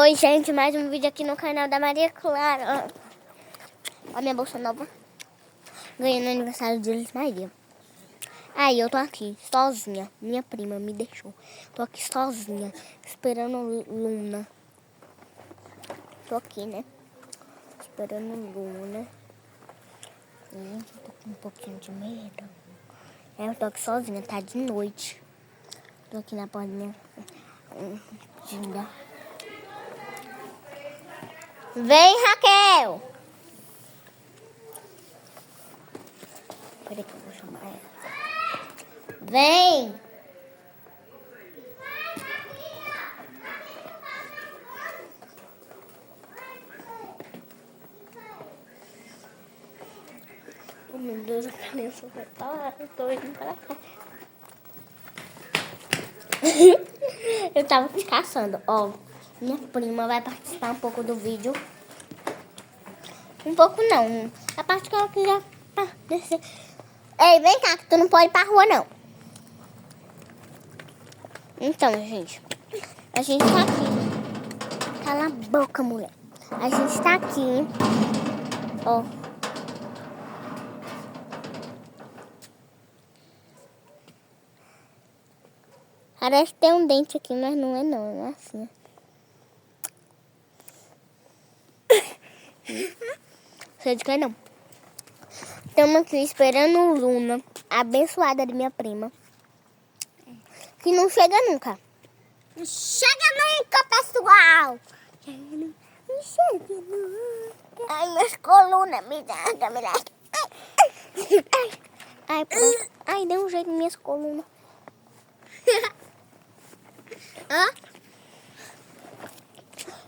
Oi, gente, mais um vídeo aqui no canal da Maria Clara. Ó a minha bolsa nova. Ganhei no aniversário de Elis Maria. Aí eu tô aqui, sozinha. Minha prima me deixou. Tô aqui sozinha, esperando Luna. Tô aqui, né? Esperando Luna. Gente, eu tô com um pouquinho de medo. Eu tô aqui sozinha, tá de noite. Tô aqui na portinha. Vem, Raquel! Peraí que eu vou chamar ela. Vem! Oh, meu Deus, a criança vai parar. Eu tô indo pra cá. Eu tava te caçando. Ó, minha prima vai participar um pouco do vídeo. Um pouco não. A parte que ela quiser descer. Ei, vem cá, que tu não pode ir pra rua, não. Então, gente. A gente tá aqui. Cala a boca, mulher. A gente tá aqui. Ó. Parece que tem um dente aqui, mas não é não. Não é assim. Sei de que não. Estamos aqui esperando Luna, abençoada de minha prima. Que não chega nunca. Não chega nunca, pessoal. Não chega nunca. Ai, minhas colunas, me dá. Ai, pronto. Ai, deu um jeito em minhas colunas.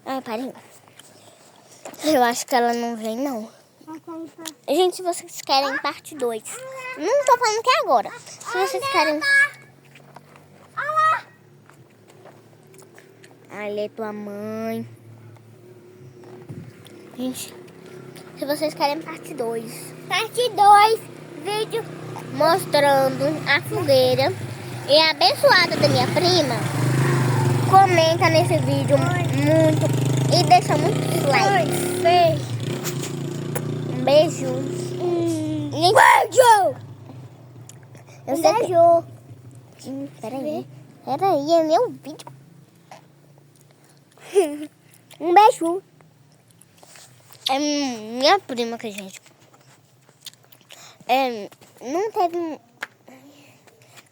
Ai, parem. Eu acho que ela não vem, não. Gente, se vocês querem parte 2. Não tô falando que é agora. Se vocês querem... Ali é tua mãe. Gente, se vocês querem parte 2. Parte 2. Vídeo mostrando a fogueira e a abençoada da minha prima. Comenta nesse vídeo muito e deixa muitos likes. Um beijo. Beijo! Eu sei que... Peraí, é meu vídeo. Um beijo. É minha prima que, gente.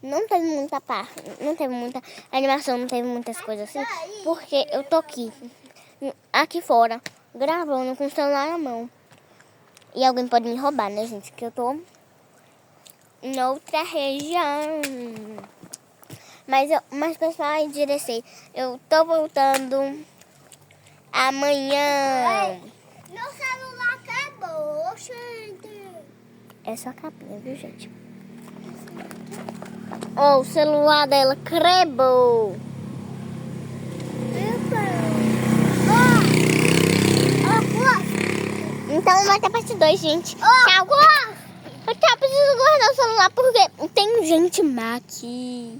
Não teve muita parte, não teve muita animação, não teve muitas coisas assim, porque eu tô aqui fora, gravando com o celular na mão. E alguém pode me roubar, né, gente? Que eu tô em outra região. Mas pessoal, aí direção, eu tô voltando amanhã. Meu celular quebrou, gente. É só a capinha, viu, gente? Ó, o celular dela quebrou. Então vai ter parte 2, gente. Tchau. Eu preciso guardar o celular porque tem gente má aqui.